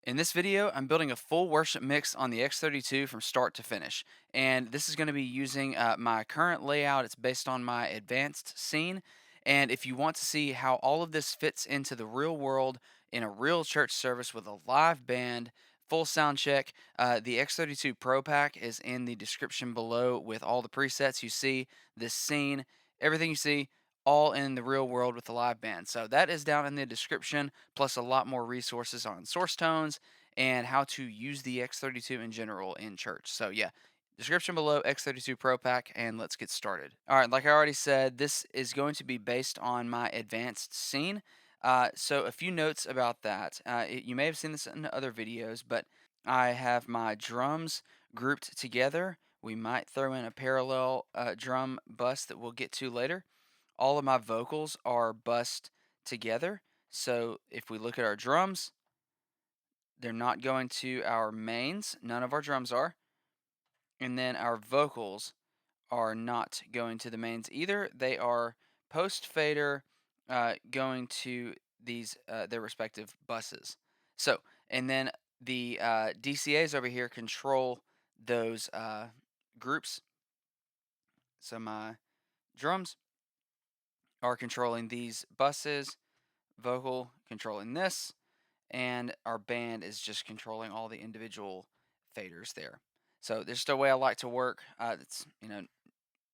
In this video, I'm building a full worship mix on the X32 from start to finish. And this is going to be using my current layout. It's based on my advanced scene. And if you want to see how all of this fits into the real world in a real church service with a live band, full sound check, the X32 Pro Pack is in the description below with all the presets you see, this scene, everything you see, all in the real world with the live band. So that is down in the description, plus a lot more resources on source tones and how to use the X32 in general in church. So yeah, description below, X32 Pro Pack, and let's get started. All right, like I already said, this is going to be based on my advanced scene. So a few notes about that. You may have seen this in other videos, but I have my drums grouped together. We might throw in a parallel drum bus that we'll get to later. All of my vocals are bussed together. So if we look at our drums, they're not going to our mains. None of our drums are. And then our vocals are not going to the mains either. They are post fader going to these their respective buses. So, and then the DCAs over here control those groups. So my drums are controlling these buses, vocal controlling this, and our band is just controlling all the individual faders there. So there's just a way I like to work. That's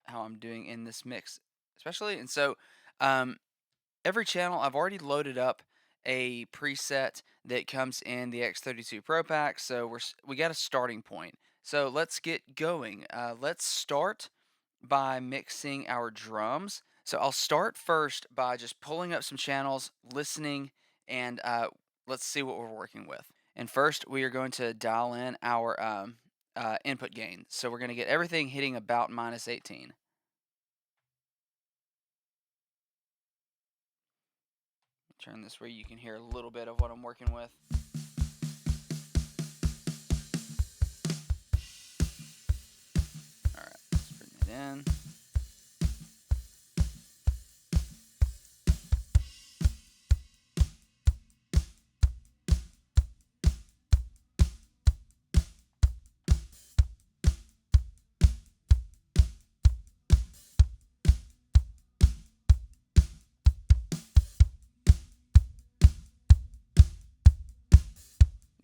how I'm doing in this mix, especially. And so um, every channel I've already loaded up a preset that comes in the X32 Pro Pack. So we got a starting point. So let's get going. Let's start by mixing our drums. So I'll start first by just pulling up some channels, listening, and let's see what we're working with. And first, we are going to dial in our input gain. So we're going to get everything hitting about -18. Turn this where you can hear a little bit of what I'm working with. All right, let's bring it in.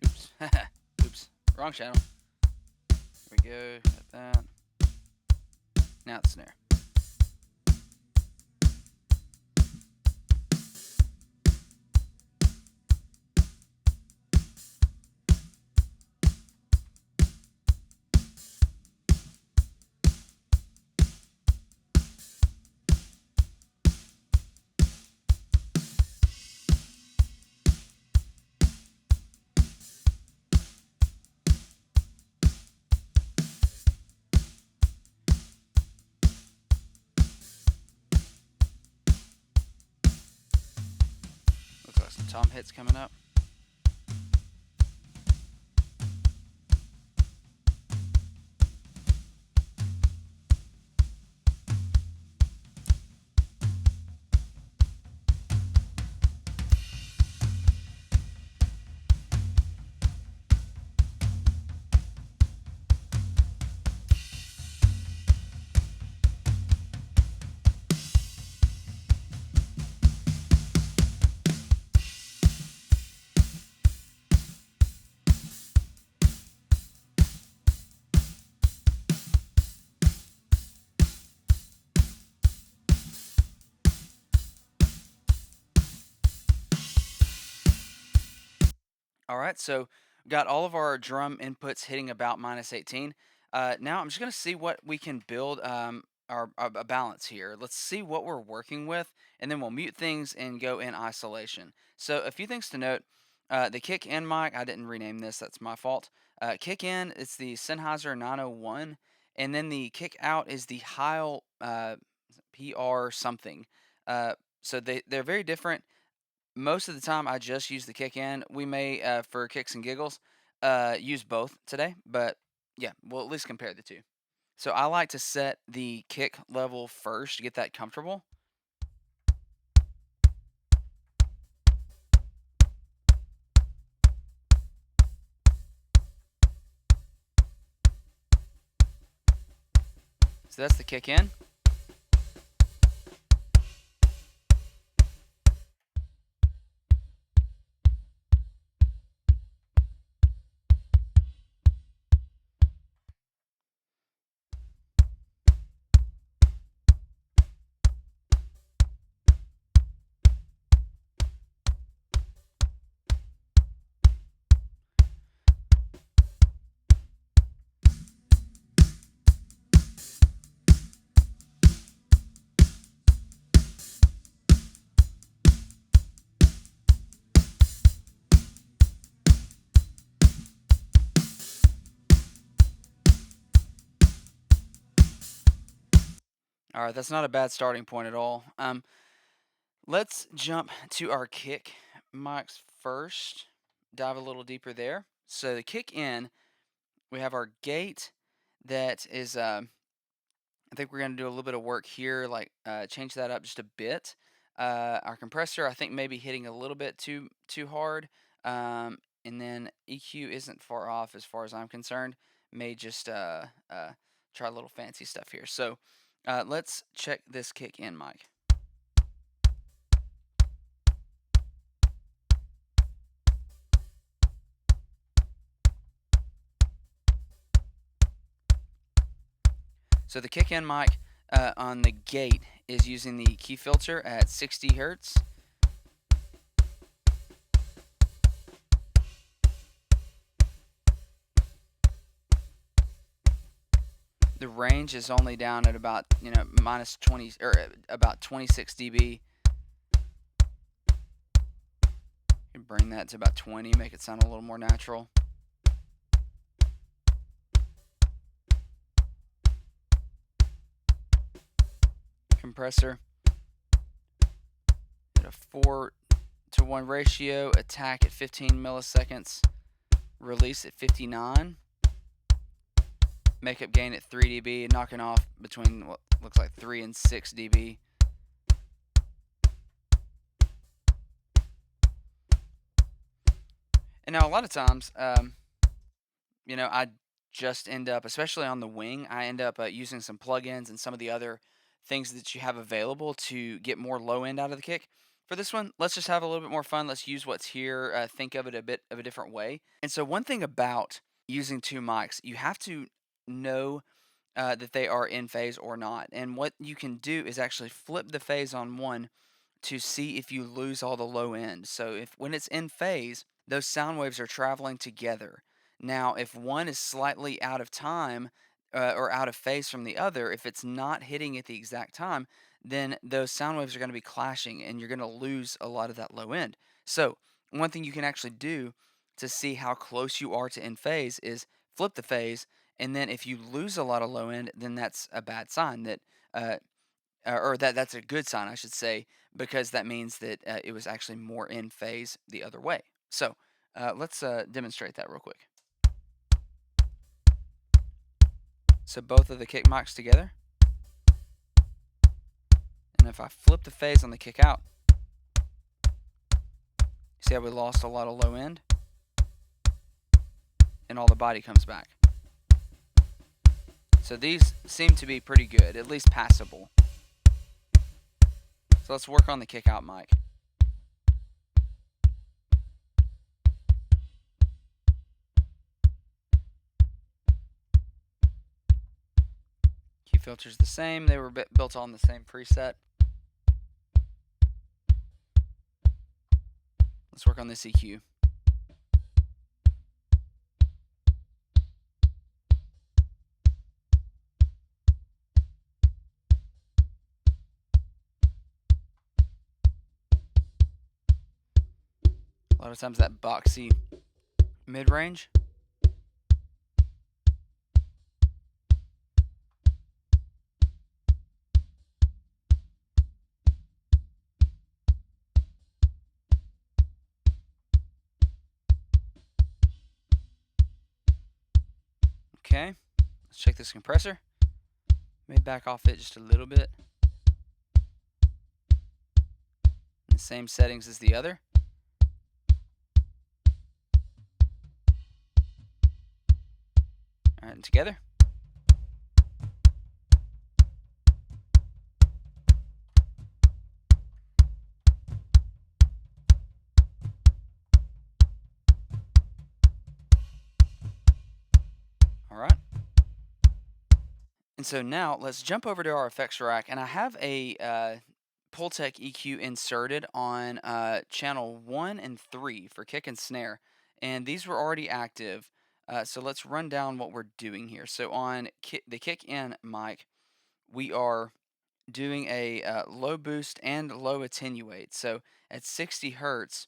Oops. Oops. Wrong channel. There we go. Got that. Now the snare. Looks like some tom hits coming up. All right, so got all of our drum inputs hitting about -18. Now I'm just going to see what we can build a balance here. Let's see what we're working with, and then we'll mute things and go in isolation. So a few things to note. The kick in mic, I didn't rename this, that's my fault. Kick in, it's the Sennheiser 901, and then the kick out is the Heil PR something. So they're very different. Most of the time, I just use the kick in. We may, for kicks and giggles, use both today, but yeah, we'll at least compare the two. So I like to set the kick level first to get that comfortable. So that's the kick in. All right, that's not a bad starting point at all. Let's jump to our kick mics first. Dive a little deeper there. So the kick in, we have our gate that is. I think we're gonna do a little bit of work here, like change that up just a bit. Our compressor, I think maybe hitting a little bit too hard. And then EQ isn't far off as far as I'm concerned. May just try a little fancy stuff here. So let's check this kick in mic. So the kick in mic on the gate is using the key filter at 60 hertz. The range is only down at about minus 20 or about 26 dB. You bring that to about 20, make it sound a little more natural. Compressor at a 4:1 ratio, attack at 15 milliseconds, release at 59. Makeup gain at 3 dB, knocking off between what looks like 3 and 6 dB. And now a lot of times, I just end up, especially on the wing, I end up using some plugins and some of the other things that you have available to get more low end out of the kick. For this one, let's just have a little bit more fun. Let's use what's here, think of it a bit of a different way. And so, one thing about using two mics, you have to know that they are in phase or not. And what you can do is actually flip the phase on one to see if you lose all the low end. So if when it's in phase, those sound waves are traveling together. Now, if one is slightly out of time or out of phase from the other, if it's not hitting at the exact time, then those sound waves are going to be clashing and you're going to lose a lot of that low end. So, one thing you can actually do to see how close you are to in phase is flip the phase, and then if you lose a lot of low end, then that's a bad sign that uh, or that's a good sign, I should say, because that means that it was actually more in phase the other way. So let's demonstrate that real quick. So both of the kick mics together, and if I flip the phase on the kick out, see how we lost a lot of low end, and all the body comes back. So these seem to be pretty good, at least passable. So let's work on the kick out mic. Key filter's the same. They were built on the same preset. Let's work on this EQ. A lot of times that boxy mid-range. Okay, let's check this compressor. May back off it just a little bit. The same settings as the other. All right, and together. And so now let's jump over to our effects rack, and I have a Pultec EQ inserted on channel 1 and 3 for kick and snare, and these were already active. So let's run down what we're doing here. So on the kick in mic, we are doing a low boost and low attenuate. So at 60 hertz,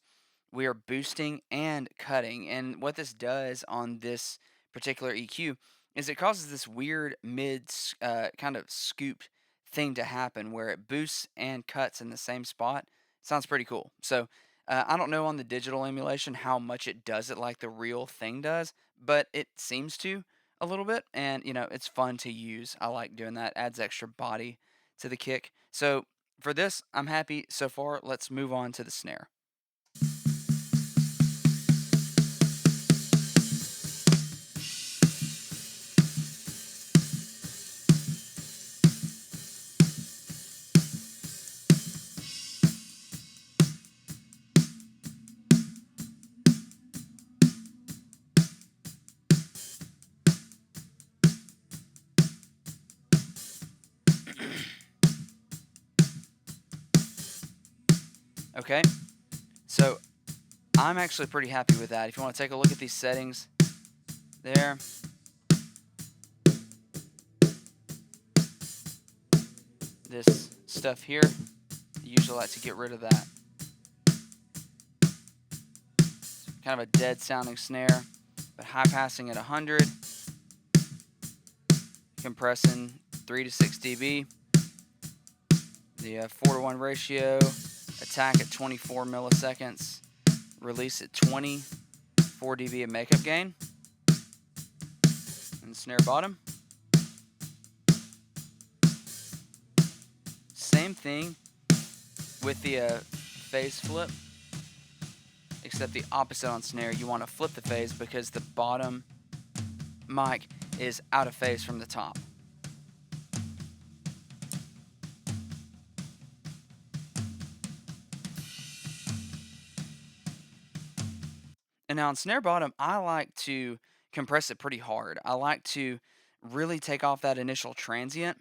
we are boosting and cutting. And what this does on this particular EQ is it causes this weird kind of scooped thing to happen where it boosts and cuts in the same spot. Sounds pretty cool. So I don't know on the digital emulation how much it does it like the real thing does, but it seems to a little bit. And, it's fun to use. I like doing that. Adds extra body to the kick. So for this, I'm happy so far. Let's move on to the snare. Okay, so I'm actually pretty happy with that. If you want to take a look at these settings there, this stuff here, you usually like to get rid of that. Kind of a dead sounding snare, but high passing at 100, compressing 3 to 6 dB, the 4 to 1 ratio, attack at 24 milliseconds, release at 20, 4 dB of makeup gain, and the snare bottom. Same thing with the phase flip, except the opposite on snare. You want to flip the phase because the bottom mic is out of phase from the top. And now on snare bottom, I like to compress it pretty hard. I like to really take off that initial transient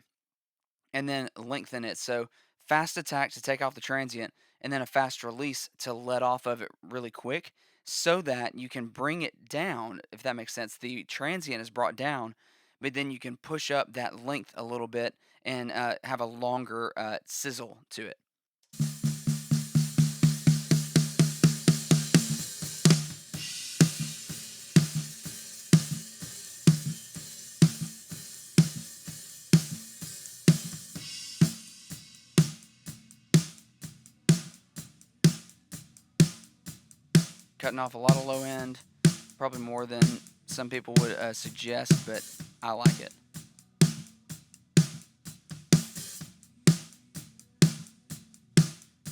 and then lengthen it. So fast attack to take off the transient, and then a fast release to let off of it really quick so that you can bring it down, if that makes sense. The transient is brought down, but then you can push up that length a little bit and have a longer sizzle to it. Cutting off a lot of low end, probably more than some people would suggest, but I like it.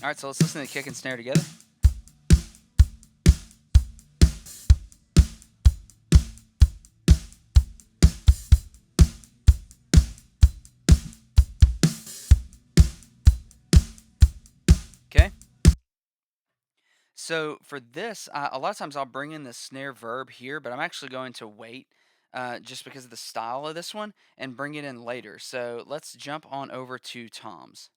All right, so let's listen to the kick and snare together. Okay. So for this, a lot of times I'll bring in the snare verb here, but I'm actually going to wait just because of the style of this one and bring it in later. So let's jump on over to Tom's.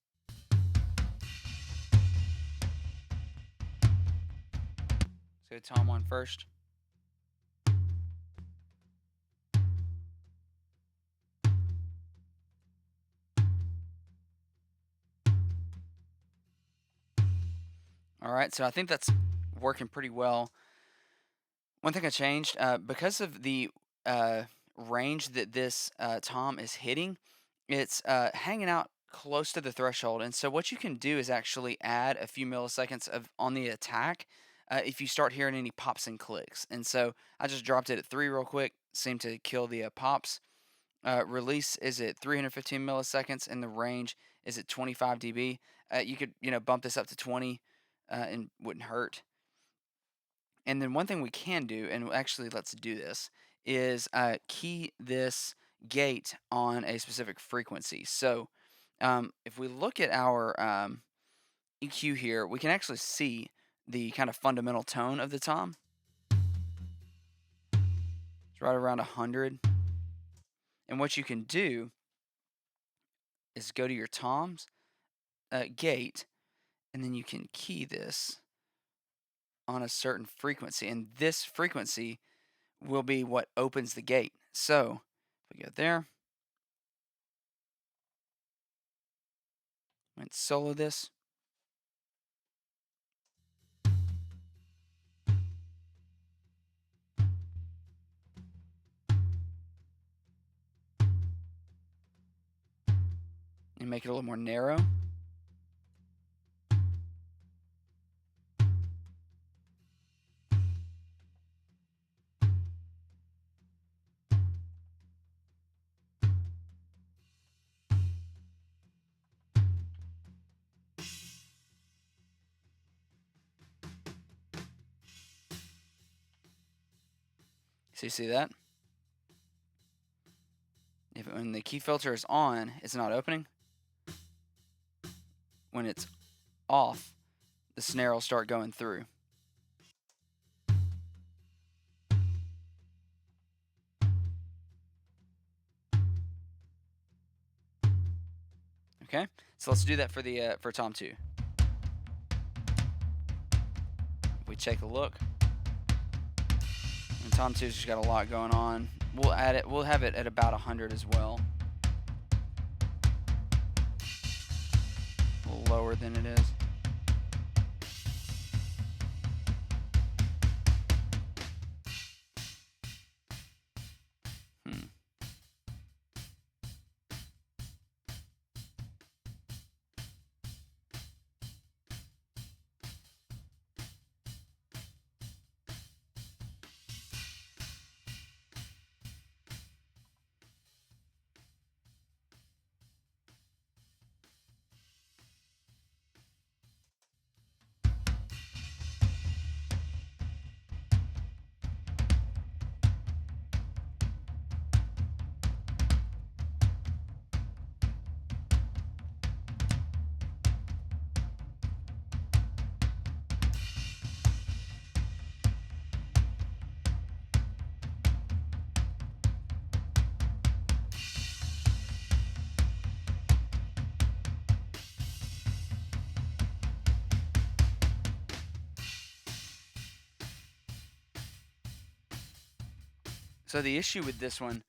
So Tom 1 first. All right, so I think that's working pretty well. One thing I changed, because of the range that this tom is hitting, it's hanging out close to the threshold. And so what you can do is actually add a few milliseconds of on the attack if you start hearing any pops and clicks. And so I just dropped it at 3 real quick, seemed to kill the pops. Release is at 315 milliseconds, and the range is at 25 dB. You could bump this up to 20 and wouldn't hurt. And then one thing we can do, and actually let's do this, is key this gate on a specific frequency. So if we look at our EQ here, we can actually see the kind of fundamental tone of the tom. It's right around 100. And what you can do is go to your toms gate, and then you can key this on a certain frequency, and this frequency will be what opens the gate. So if we go there and solo this, and make it a little more narrow. So you see that? When the key filter is on, it's not opening. When it's off, the snare will start going through. Okay, so let's do that for Tom 2. If we take a look, and Tom 2's just got a lot going on. We'll add it. We'll have it at about 100 as well. A little lower than it is. So the issue with this one,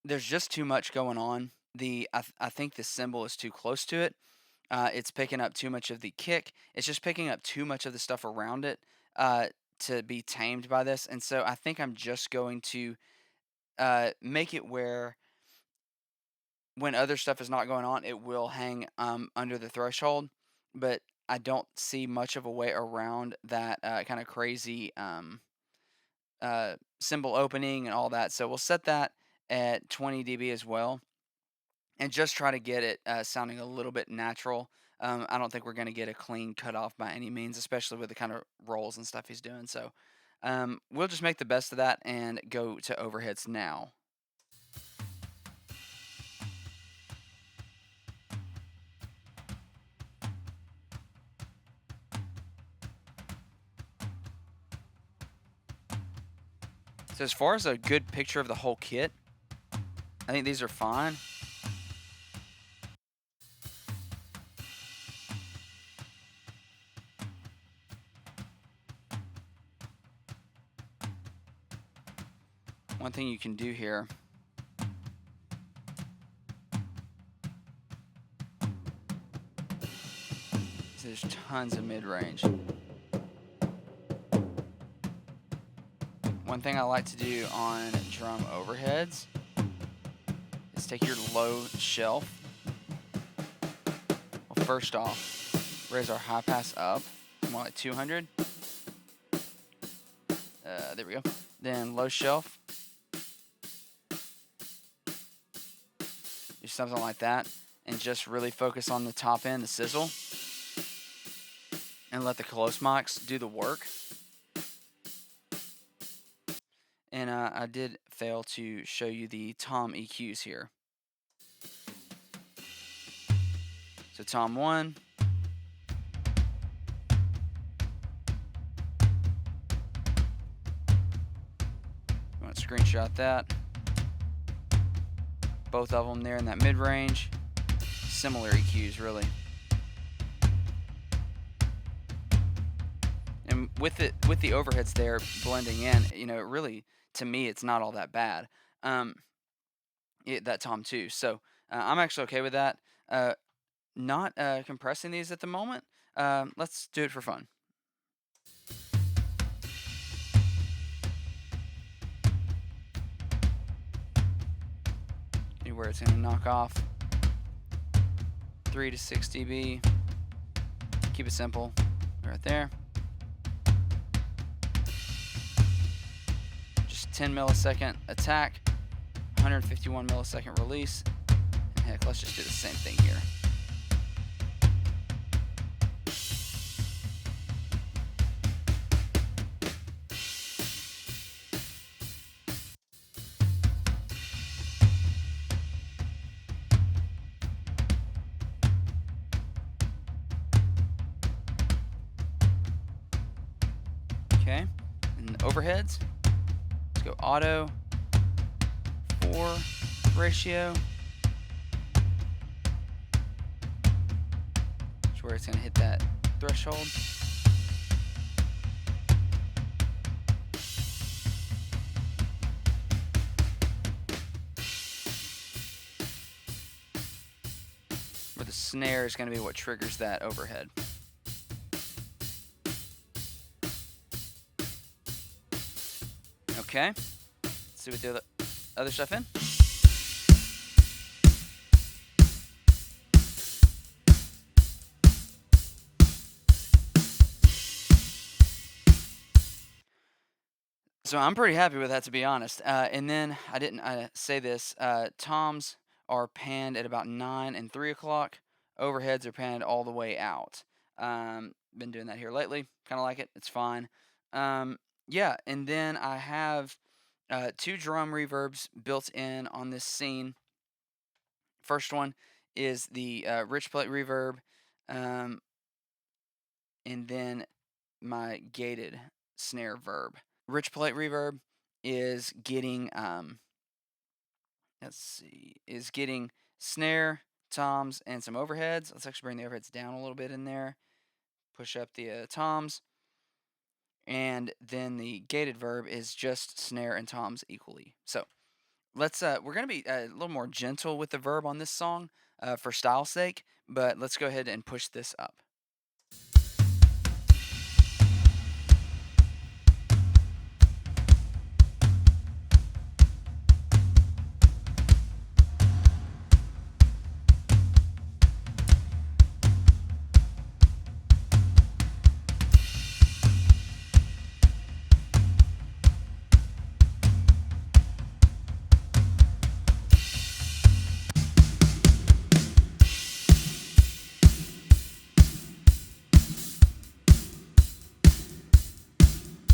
there's just too much going on. I think the cymbal is too close to it. It's picking up too much of the kick. It's just picking up too much of the stuff around it to be tamed by this. And so I think I'm just going to make it where when other stuff is not going on, it will hang under the threshold. But I don't see much of a way around that kind of crazy cymbal opening and all that. So we'll set that at 20 dB as well, and just try to get it sounding a little bit natural. I don't think we're going to get a clean cutoff by any means, especially with the kind of rolls and stuff he's doing. So we'll just make the best of that and go to overheads now. So as far as a good picture of the whole kit, I think these are fine. One thing you can do here, is there's tons of mid-range. One thing I like to do on drum overheads is take your low shelf. Well, first off, raise our high pass up, more like 200. There we go. Then low shelf. Do something like that, and just really focus on the top end, the sizzle, and let the close mics do the work. And I did fail to show you the tom EQs here. So tom 1. You want to screenshot that. Both of them there in that mid-range. similar EQs, really. And with the overheads there blending in, you know, really, to me, it's not all that bad. Um, that tom too. So I'm actually okay with that. Not compressing these at the moment. Let's do it for fun. See where it's going to knock off 3 to 6 dB. Keep it simple, right there. Just 10 millisecond attack, 151 millisecond release. And heck, let's just do the same thing here. Okay, and the overheads, let's go auto, 4 ratio. That's where it's going to hit that threshold. Where the snare is going to be what triggers that overhead. Okay, let's see what the other stuff in. So I'm pretty happy with that, to be honest. And then I didn't say this. Toms are panned at about 9 and 3 o'clock. Overheads are panned all the way out. Been doing that here lately. Kind of like it. It's fine. Yeah, and then I have 2 drum reverbs built in on this scene. First one is the rich plate reverb, and then my gated snare verb. Rich plate reverb is getting let's see, is getting snare, toms, and some overheads. Let's actually bring the overheads down a little bit in there. Push up the toms, and then the gated verb is just snare and toms equally. So let's we're gonna be a little more gentle with the verb on this song for style's sake, but let's go ahead and push this up.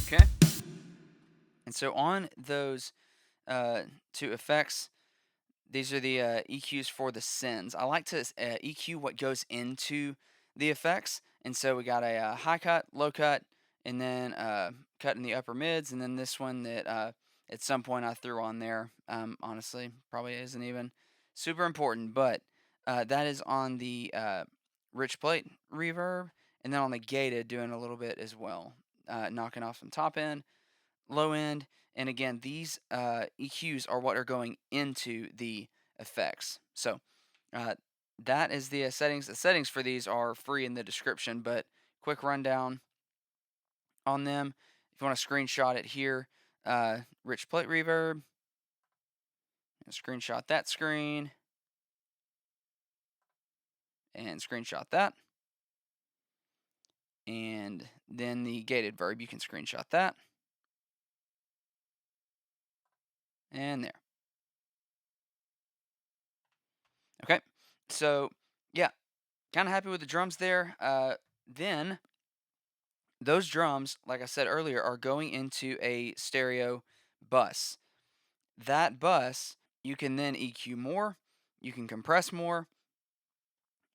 Okay. And so on those 2 effects, these are the EQs for the sends. I like to EQ what goes into the effects. And so we got a high cut, low cut, and then cut in the upper mids. And then this one that at some point I threw on there. Honestly, probably isn't even super important. But that is on the rich plate reverb. And then on the gated, doing a little bit as well. Knocking off some top end, low end, and again, these EQs are what are going into the effects. So that is the settings. The settings for these are free in the description, but quick rundown on them. If you want to screenshot it here, rich plate reverb, screenshot that screen, and screenshot that. And then the gated verb, you can screenshot that. And there. Okay, so yeah, kind of happy with the drums there. Then those drums, like I said earlier, are going into a stereo bus. That bus, you can then EQ more, you can compress more.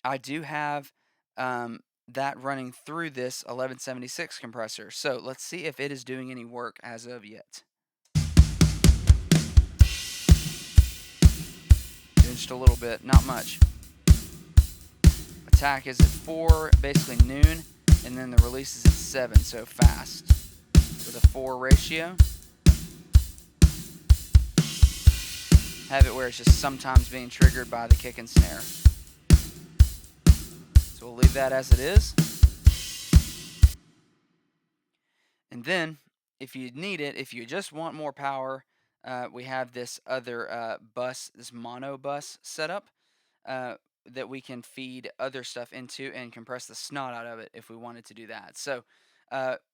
I do have that running through this 1176 compressor. So let's see if it is doing any work as of yet. Doing just a little bit, not much. attack is at 4, basically noon, and then the release is at 7, so fast, with a 4 ratio. Have it where it's just sometimes being triggered by the kick and snare. So we'll leave that as it is. And then, if you need it, if you just want more power, we have this other bus, this mono bus setup that we can feed other stuff into and compress the snot out of it if we wanted to do that. So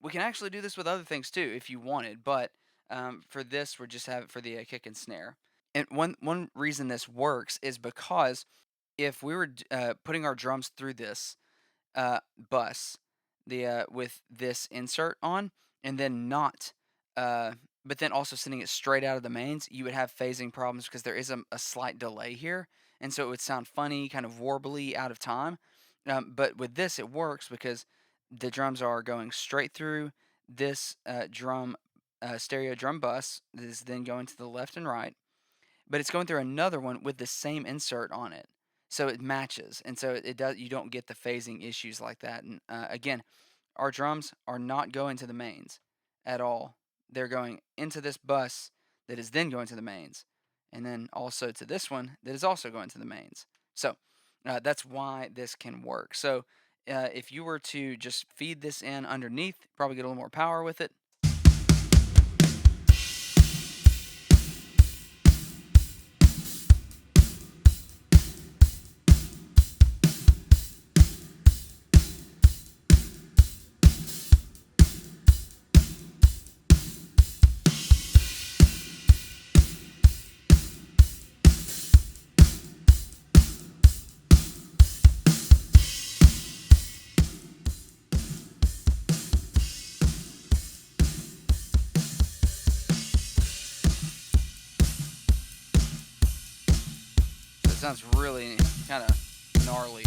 we can actually do this with other things too if you wanted, but for this, we're just have it for the kick and snare. And one reason this works is because if we were putting our drums through this bus, with this insert on, and then not, but then also sending it straight out of the mains, you would have phasing problems because there is a slight delay here, and so it would sound funny, kind of warbly, out of time. But with this, it works because the drums are going straight through this stereo drum bus that is then going to the left and right, but it's going through another one with the same insert on it, so it matches, and so it does. You don't get the phasing issues like that. And again, our drums are not going to the mains at all. They're going into this bus that is then going to the mains, and then also to this one that is also going to the mains. So that's why this can work. So if you were to just feed this in underneath, probably get a little more power with it. It sounds really kind of gnarly.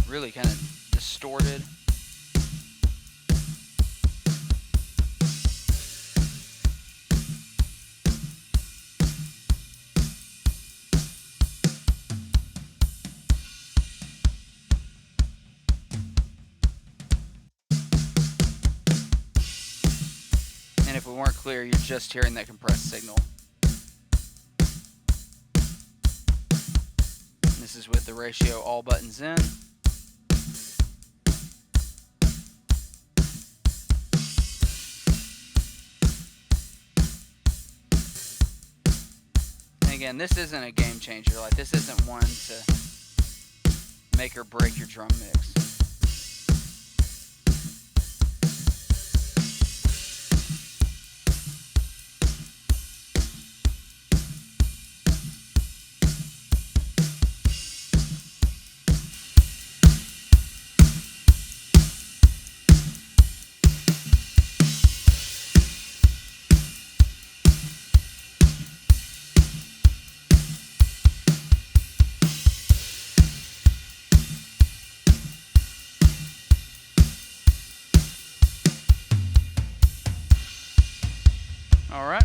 Really kind of distorted. And if we weren't clear, you're just hearing that compressed signal. This is with the ratio all buttons in. And again, this isn't a game changer. Like, this isn't one to make or break your drum mix. All right.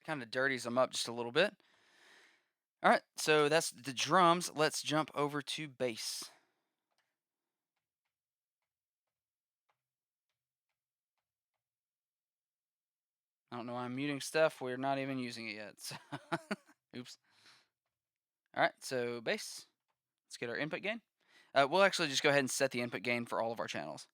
Kind of dirties them up just a little bit. All right, so that's the drums. Let's jump over to bass. I don't know why I'm muting stuff. We're not even using it yet. So oops. All right, so bass. Let's get our input gain. We'll actually just go ahead and set the input gain for all of our channels.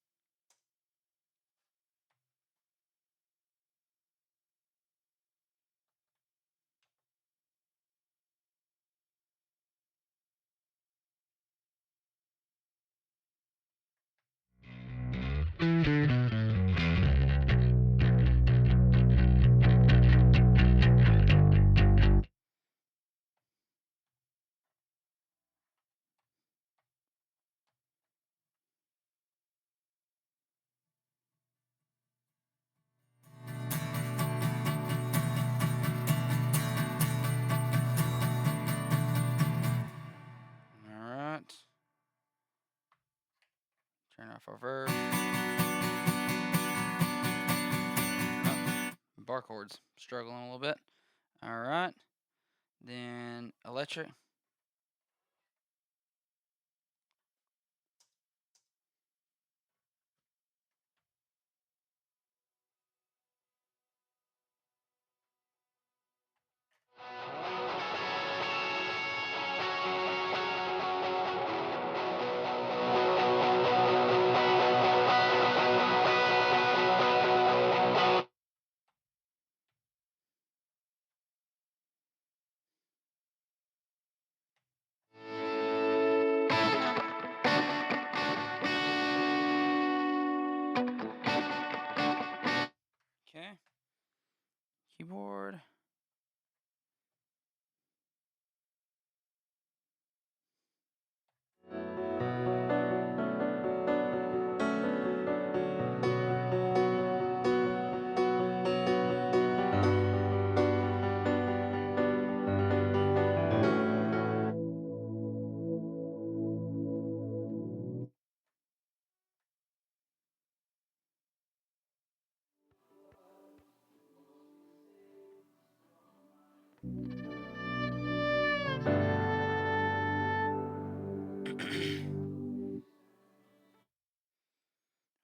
All right. Turn off our verb. bar chords struggling a little bit. All right. Then electric. Okay. Keyboard.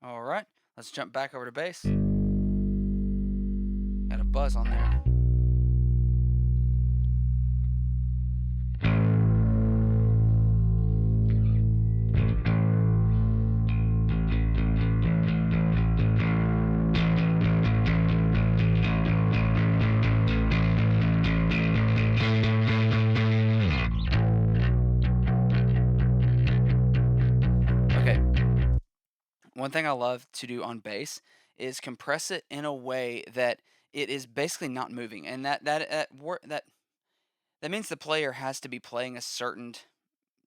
All right. Let's jump back over to bass. Got a buzz on there. Okay. One thing I love to do on bass is compress it in a way that it is basically not moving, and that means the player has to be playing a certain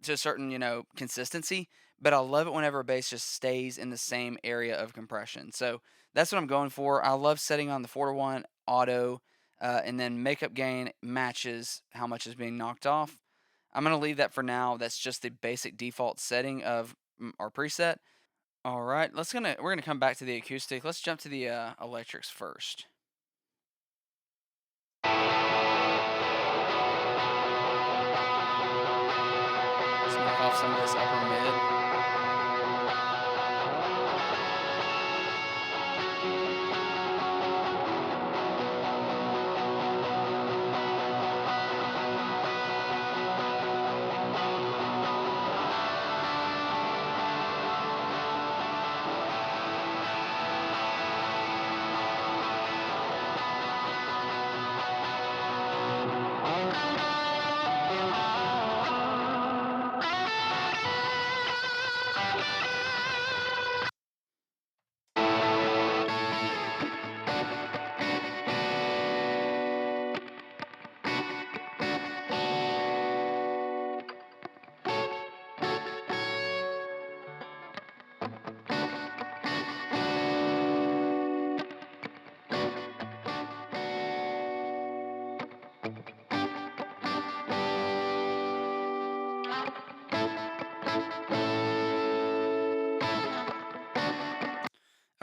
to a certain, consistency, but I love it whenever a bass just stays in the same area of compression. So that's what I'm going for. I love setting on the 4 to 1 auto, and then makeup gain matches how much is being knocked off. I'm going to leave that for now. That's just the basic default setting of our preset. All right, we're gonna come back to the acoustic. Let's jump to the electrics first. Let's knock off some of this upper mid.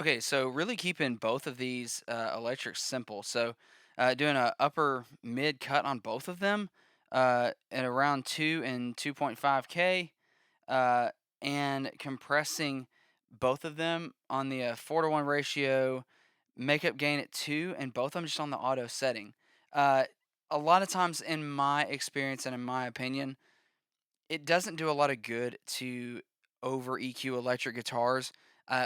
Okay, so really keeping both of these electrics simple. So doing a upper mid cut on both of them at around 2 and 2.5K, uh, and compressing both of them on the 4 to 1 ratio, makeup gain at 2, and both of them just on the auto setting. Uh, a lot of times, in my experience and in my opinion, it doesn't do a lot of good to over EQ electric guitars,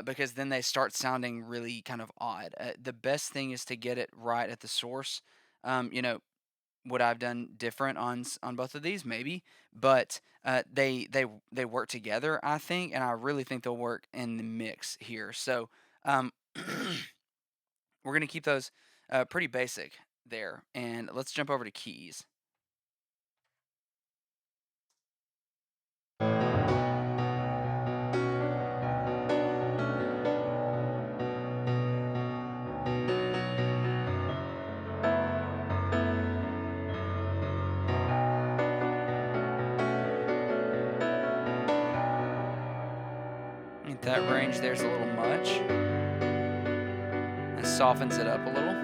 because then they start sounding really kind of odd. The best thing is to get it right at the source. You know, would I've done different on on both of these? Maybe, but they work together, I think, and I really think they'll work in the mix here. So we're gonna keep those pretty basic there, and let's jump over to keys. I think that range there's a little much. It softens it up a little.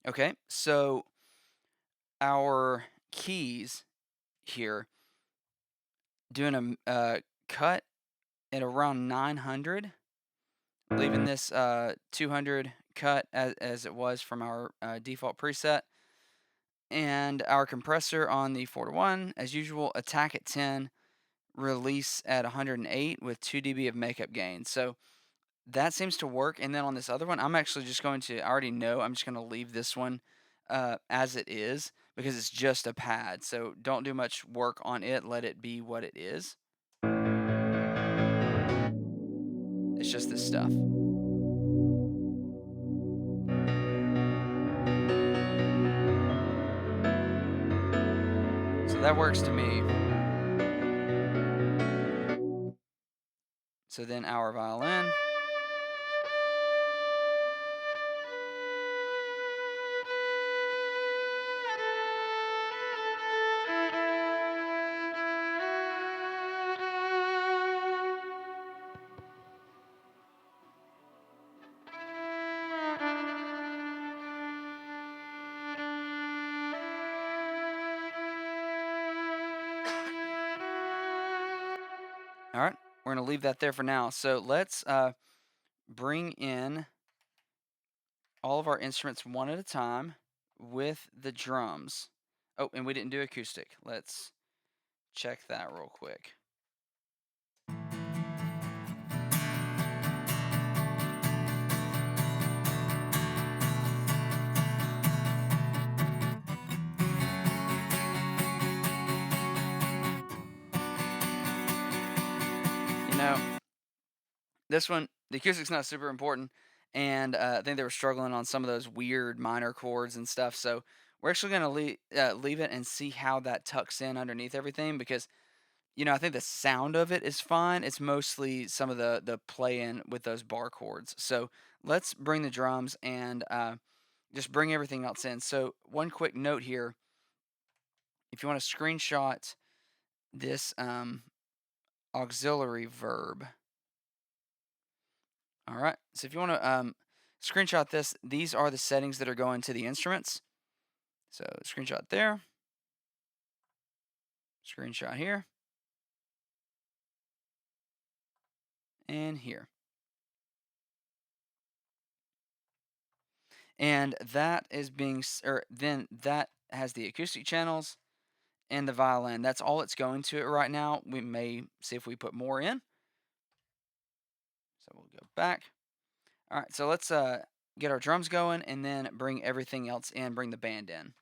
Okay, so our keys here, doing a cut at around 900, leaving this 200 cut as it was from our default preset, and our compressor on the 4 to 1, as usual, attack at 10, release at 108 with 2 dB of makeup gain. So that seems to work. And then on this other one, I'm actually just going to, I already know, I'm just going to leave this one as it is because it's just a pad. So don't do much work on it. Let it be what it is. It's just this stuff. So that works to me. So then our violin. All right, we're going to leave that there for now. So let's bring in all of our instruments one at a time with the drums. Oh, and we didn't do acoustic. Let's check that real quick. You know, this one, the acoustic's not super important, and I think they were struggling on some of those weird minor chords and stuff. So we're actually going to leave it and see how that tucks in underneath everything because, I think the sound of it is fine. It's mostly some of the play-in with those bar chords. So let's bring the drums and just bring everything else in. So one quick note here, if you want to screenshot this auxiliary verb. All right, so if you want to screenshot this, these are the settings that are going to the instruments. So screenshot there, screenshot here, and here. And that is then that has the acoustic channels and the violin. That's all it's going to it right now. We may see if we put more in. So we'll go back. All right, so let's get our drums going and then bring everything else in, bring the band in.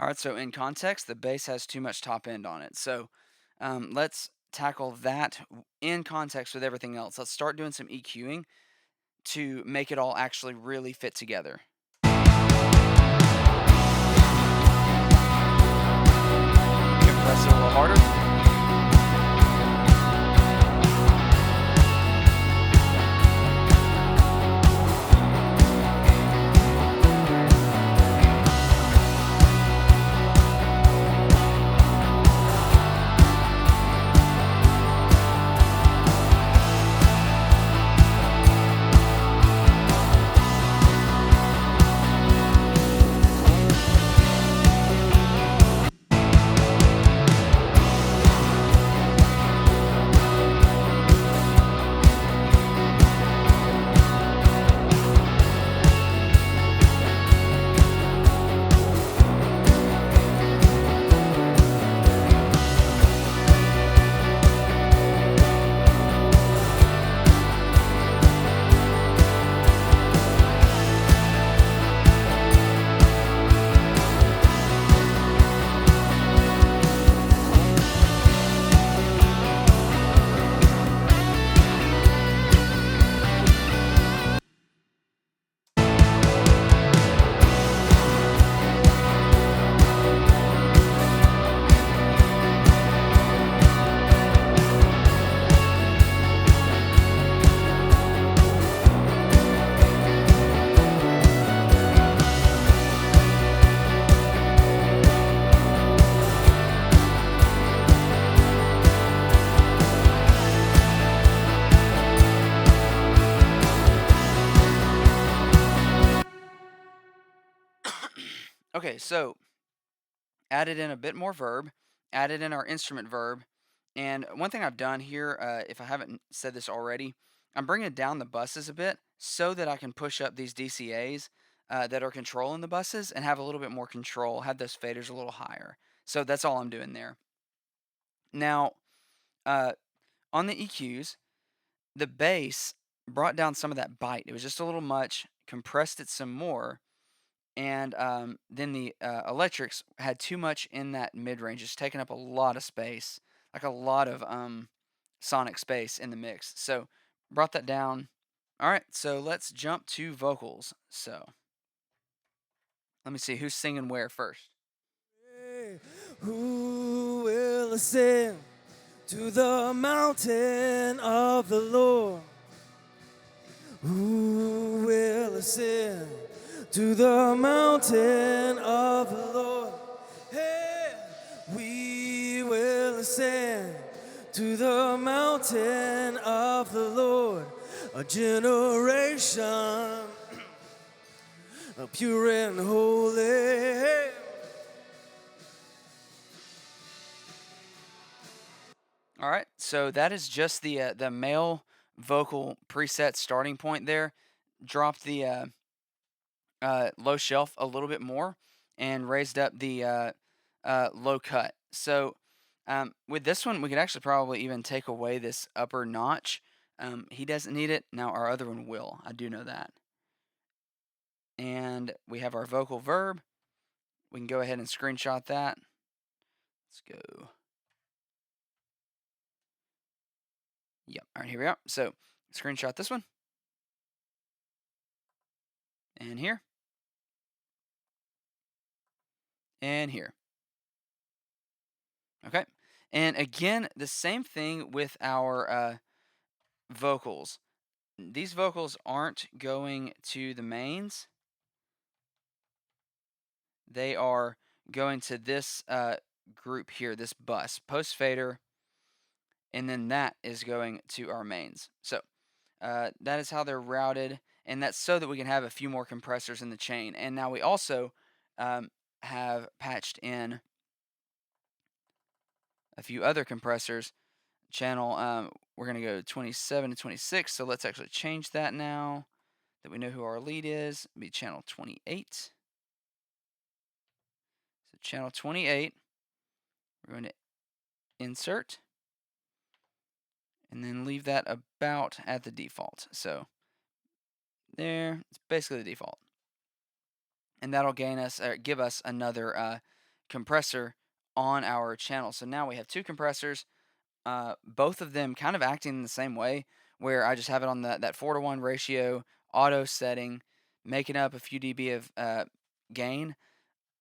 All right, so in context, the bass has too much top end on it. So let's tackle that in context with everything else. Let's start doing some EQing to make it all actually really fit together. Compress it a little harder. Okay, so added in a bit more verb, added in our instrument verb, and one thing I've done here, if I haven't said this already, I'm bringing down the buses a bit so that I can push up these DCAs that are controlling the buses and have a little bit more control, have those faders a little higher. So that's all I'm doing there. Now, uh, on the EQs, the bass brought down some of that bite. It was just a little much, compressed it some more, and then the electrics had too much in that mid range, just taking up a lot of space, like a lot of sonic space in the mix. So brought that down. All right, so let's jump to vocals. So let me see who's singing where first. Hey, who will ascend to the mountain of the Lord? Who will ascend to the mountain of the Lord? Hey, we will ascend to the mountain of the Lord. A generation pure and holy. All right, so that is just the male vocal preset starting point there. Dropped the low shelf a little bit more and raised up the low cut. So with this one, we could actually probably even take away this upper notch. He doesn't need it. Now our other one will. I do know that. And we have our vocal verb. We can go ahead and screenshot that. Let's go. Yep. All right, here we are. So screenshot this one. And here. And here. Okay. And again, the same thing with our vocals. These vocals aren't going to the mains. They are going to this group here, this bus, post fader, and then that is going to our mains. So that is how they're routed, and that's so that we can have a few more compressors in the chain. And now we also have patched in a few other compressors. Channel, we're going to go 27 to 26, so let's actually change that now that we know who our lead is. It'll be channel 28. So channel 28, we're going to insert, and then leave that about at the default. So there, it's basically the default. And that'll give us another compressor on our channel. So now we have two compressors, both of them kind of acting in the same way, where I just have it on that 4-to-1 ratio, auto setting, making up a few dB of gain,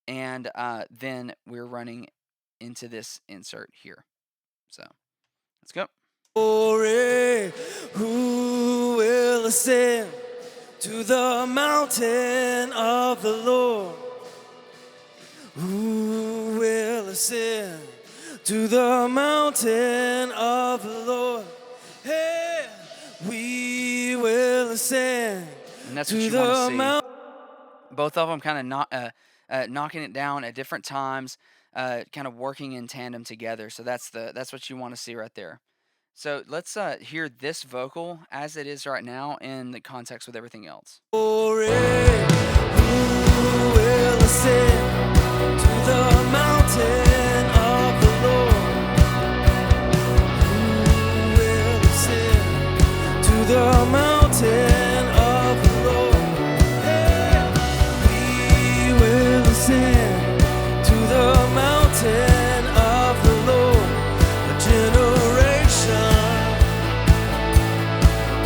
and then we're running into this insert here. So let's go. Glory, who will ascend to the mountain of the Lord? Who will ascend to the mountain of the Lord? Hey, we will ascend And that's to what you want to the see. mountain. Both of them kind of knocking it down at different times, kind of working in tandem together. So that's what you want to see right there. So let's hear this vocal as it is right now in the context with everything else. Glory, who will ascend to the mountain of the Lord? Who will ascend to the mountain of the Lord? Hey, we will ascend to the mountain of the Lord. A generation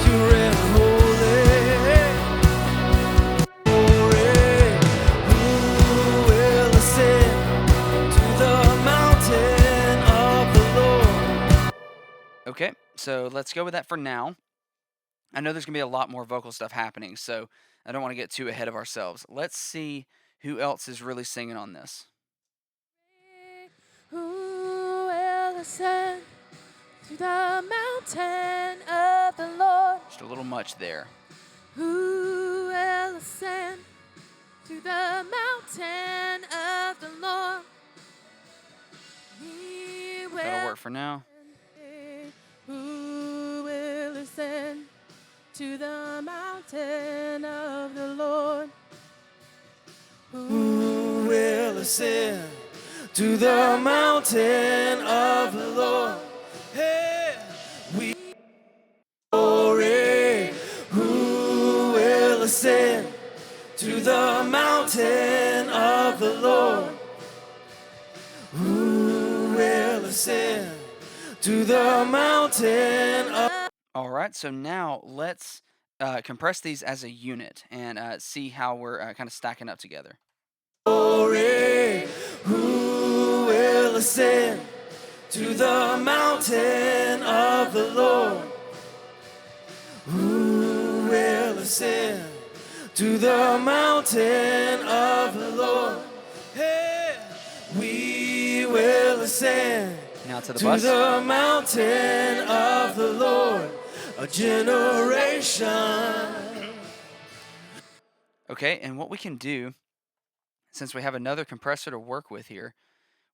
pure and holy. Glory, who will ascend to the mountain of the Lord? Okay, so let's go with that for now. I know there's going to be a lot more vocal stuff happening, so I don't want to get too ahead of ourselves. Let's see who else is really singing on this. Who will ascend to the mountain of the Lord? Just a little much there. Who will ascend to to the mountain of the Lord. We That'll will work for now. ascend. Who will ascend to the mountain of the Lord? Who will ascend to the mountain of the Lord? Hey, we glory. Who will ascend to the mountain of the Lord? Who will ascend to the mountain of All right, so now let's compress these as a unit and see how we're kind of stacking up together. glory? Who will ascend to the mountain of the Lord? Who will ascend to the mountain of the Lord? Hey, we will ascend Now to the to bus. the mountain of the Lord, a generation. Okay, and what we can do, since we have another compressor to work with here,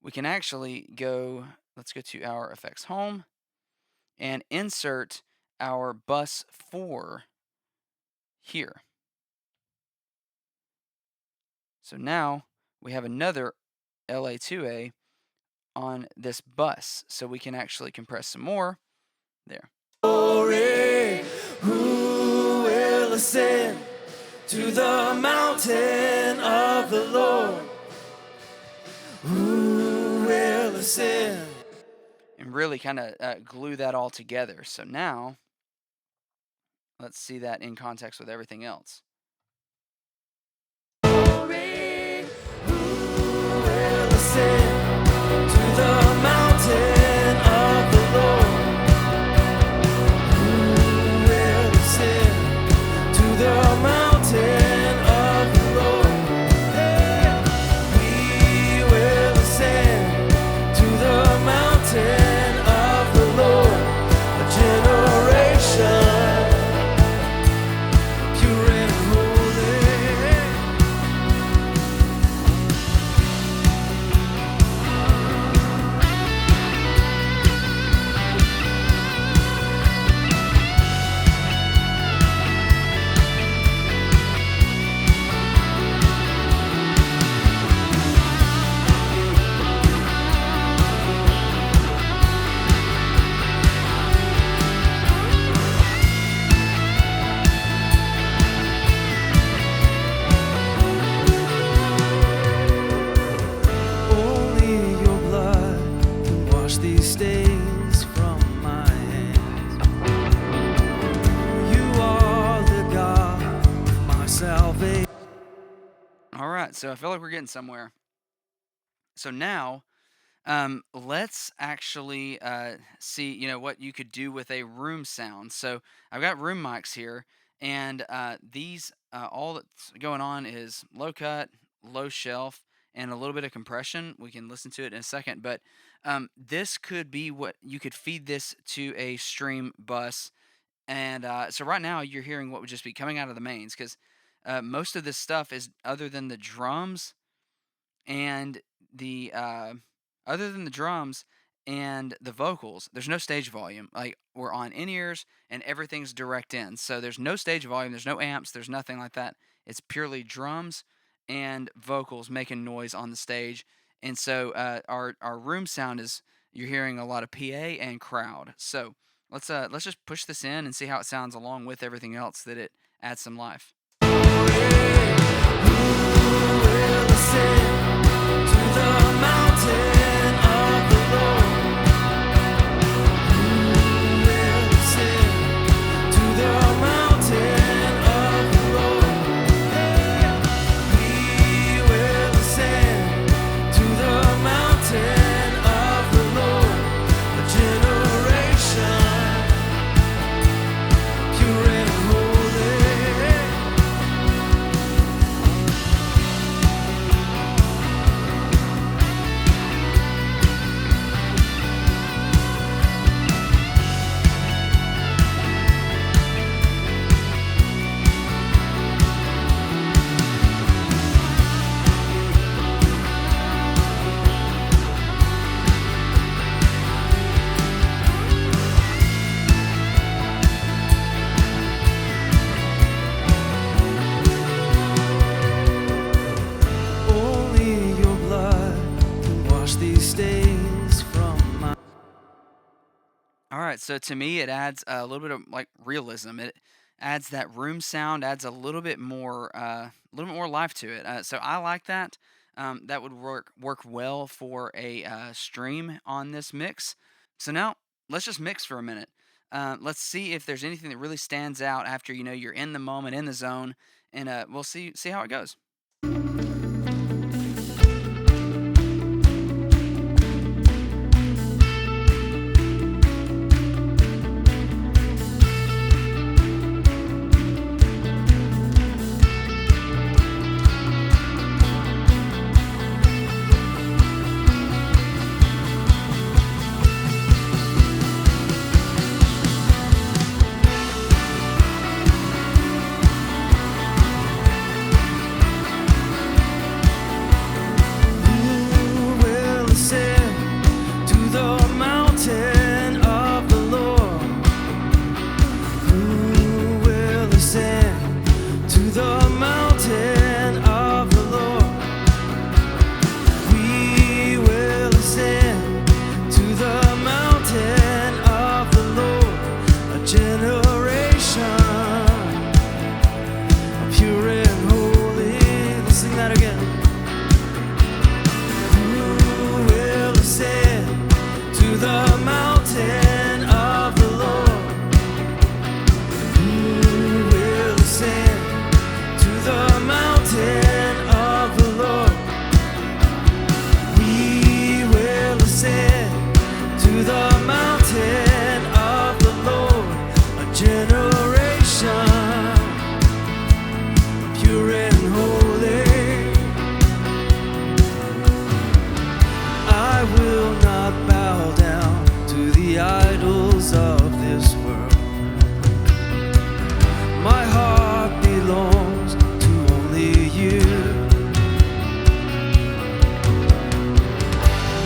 we can actually go, let's go to our effects home and insert our bus 4 here. So now we have another LA2A on this bus, so we can actually compress some more. There. Glory, who will ascend to the mountain of the Lord? Who will ascend? And really kind of glue that all together. So now, let's see that in context with everything else. Glory, who will ascend to the mountain of the Lord? Who will ascend to the mountain of the Lord? Hey, we will ascend to the mountain of the Lord, a generation pure and holy. Only your blood can wash these stains from my hands. You are the God of my salvation. All right, so I feel like we're getting somewhere. So now, let's actually see, what you could do with a room sound. So I've got room mics here, and these, all that's going on is low cut, low shelf, and a little bit of compression. We can listen to it in a second, but this could be what you could feed this to a stream bus. And so right now you're hearing what would just be coming out of the mains because most of this stuff is other than the drums and the other than the drums and the vocals, there's no stage volume. Like we're on in ears and everything's direct in. So there's no stage volume, there's no amps, there's nothing like that. It's purely drums and vocals making noise on the stage. And so our room sound is you're hearing a lot of PA and crowd. So let's just push this in and see how it sounds along with everything else that it adds some life. Who will ascend to the mountain of the Lord? Who will ascend to the mountain of the Lord? Hey, we will ascend to the mountain of the Lord, a generation pure and holy. right, so to me, it adds a little bit of like realism. It adds that room sound, adds a little bit more life to it. So I like that. That would work well for a stream on this mix. So now let's just mix for a minute. Let's see if there's anything that really stands out after you're in the moment, in the zone, and we'll see how it goes. Who will ascend to the mountain of the Lord? Who will ascend to the mountain of the Lord? We will ascend to the mountain of the Lord. A generation pure and holy. Let's sing that again. Who will ascend to the mountain of the Lord? Who will ascend to the mountain of the Lord? We will ascend to the mountain of the Lord. A generation pure and holy. I will not bow down to the idols of this world. My heart belongs to only you.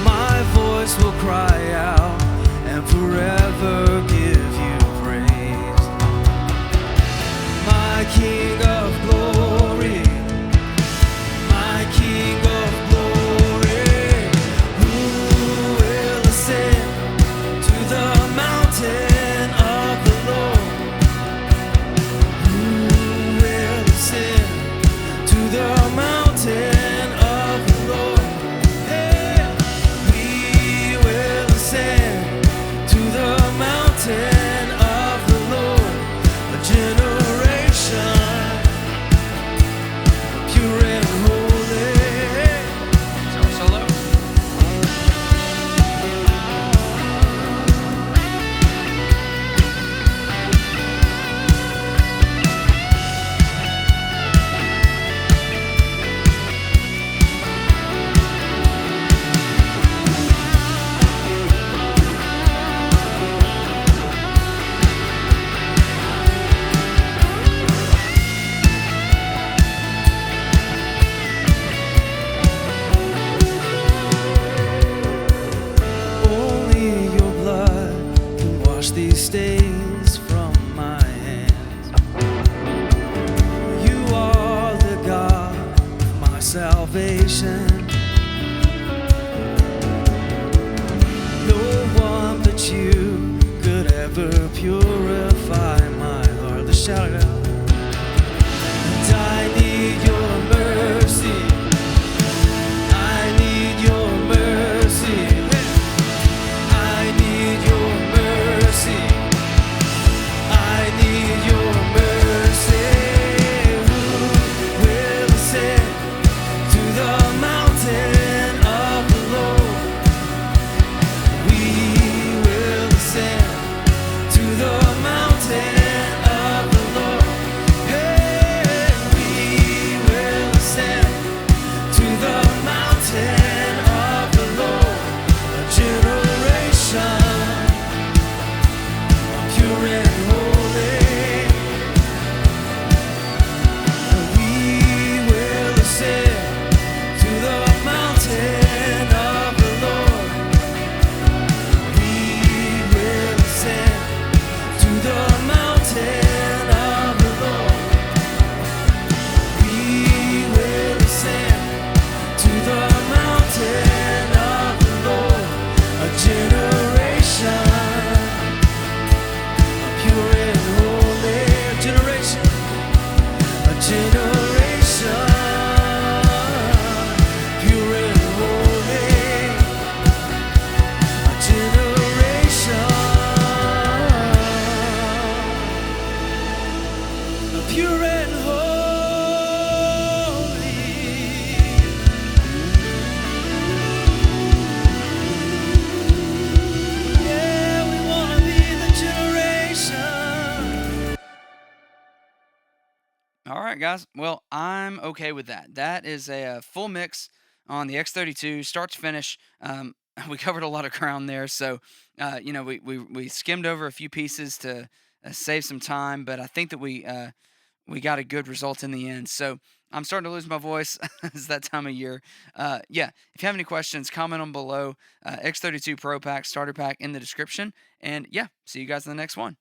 My voice will cry out and forever give you praise. My King of glory, my King of glory. Who will ascend to the mountain of the Lord? Who will ascend to the mountain of the Lord? Hey, we will ascend to the mountain of the Lord. A generation pure and holy. Solo. Only your blood can wash these stains from my hands. You are the God of my salvation. No one but you could ever purify my heart. Let's shout it out. And I need your mercy. I need your mercy. I need your mercy. I need your mercy. Who will ascend to the mountain generation pure and holy, a generation pure and holy. Yeah, we wanna be the generation. All right, guys. Well, I'm okay with that. That is a, full mix on the X32, start to finish. We covered a lot of ground there, so we skimmed over a few pieces to save some time, but I think that we got a good result in the end. So I'm starting to lose my voice. It's that time of year. Yeah, if you have any questions, comment them below. X32 Pro Pack, Starter Pack in the description. And yeah, see you guys in the next one.